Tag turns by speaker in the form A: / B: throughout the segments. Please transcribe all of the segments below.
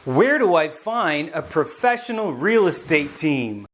A: Where do I find a professional real estate team?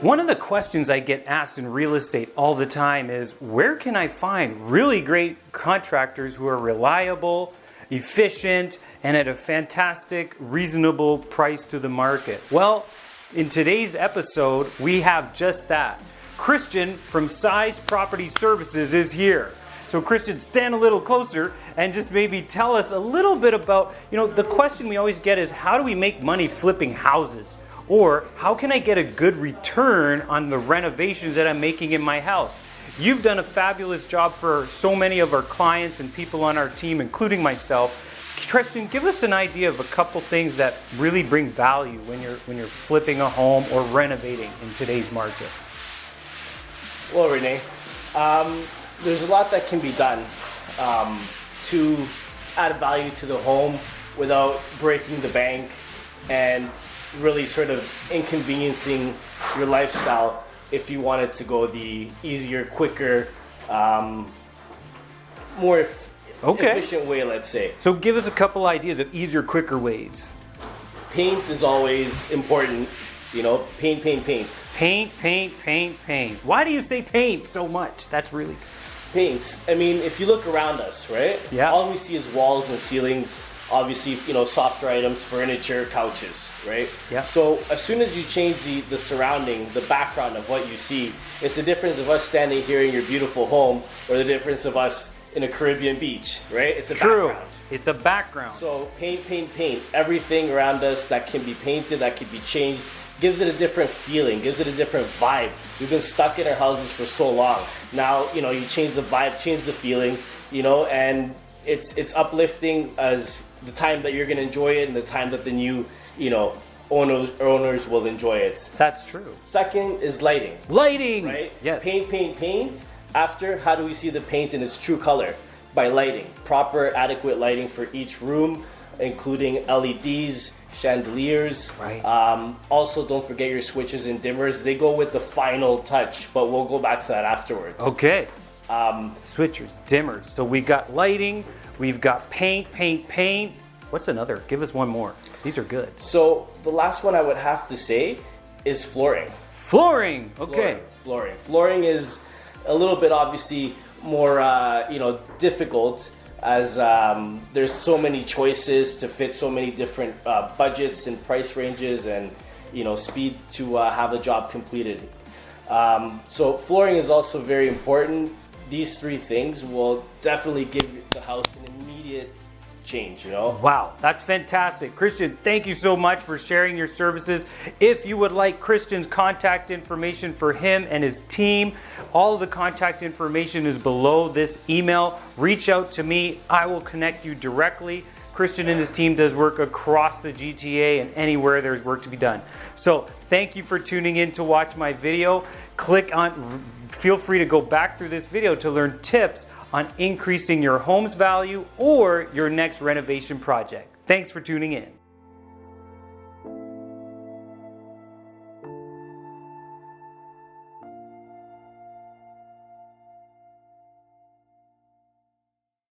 A: One of the questions I get asked in real estate all the time is, where can I find really great contractors who are reliable, efficient, and at a fantastic, reasonable price to the market? Well, in today's episode, we have just that. Christian from Size Property Services is here. So Christian, stand a little closer and just maybe tell us a little bit about, the question we always get is, how do we make money flipping houses? Or how can I get a good return on the renovations that I'm making in my house? You've done a fabulous job for so many of our clients and people on our team, including myself. Christian, give us an idea of a couple things that really bring value when you're flipping a home or renovating in today's market.
B: Well, Renee, there's a lot that can be done to add value to the home without breaking the bank and really sort of inconveniencing your lifestyle if you wanted to go the easier, quicker, more efficient way, let's say.
A: So give us a couple ideas of easier, quicker ways.
B: Paint is always important. Paint.
A: Paint. Why do you say paint so much? That's really...
B: Paint. I mean, if you look around us, right?
A: Yeah.
B: All we see is walls and ceilings, obviously, softer items, furniture, couches, right?
A: Yeah.
B: So as soon as you change the surrounding, the background of what you see, it's the difference of us standing here in your beautiful home or the difference of us in a Caribbean beach, right? It's a background.
A: It's a background.
B: So paint. Everything around us that can be painted, that can be changed, gives it a different feeling, gives it a different vibe. We've been stuck in our houses for so long. Now, you change the vibe, change the feeling, and it's uplifting as the time that you're going to enjoy it and the time that the new, owners will enjoy it.
A: That's true.
B: Second is lighting.
A: Lighting!
B: Right?
A: Yes.
B: Paint. After, how do we see the paint in its true color? By lighting. Proper, adequate lighting for each room, including LEDs, chandeliers.
A: Right.
B: Also, don't forget your switches and dimmers. They go with the final touch, but we'll go back to that afterwards.
A: Okay. Switchers, dimmers. So we got lighting, we've got paint. What's another? Give us one more. These are good.
B: So the last one I would have to say is flooring.
A: Flooring. Okay.
B: Flooring is a little bit obviously more difficult, as there's so many choices to fit so many different budgets and price ranges and speed to have the job completed. So flooring is also very important. These three things will definitely give the house an immediate change,
A: Wow, that's fantastic. Christian, thank you so much for sharing your services. If you would like Christian's contact information for him and his team, all of the contact information is below this email. Reach out to me. I will connect you directly. Christian and his team does work across the GTA and anywhere there's work to be done. So thank you for tuning in to watch my video. Feel free to go back through this video to learn tips on increasing your home's value or your next renovation project. Thanks for tuning in.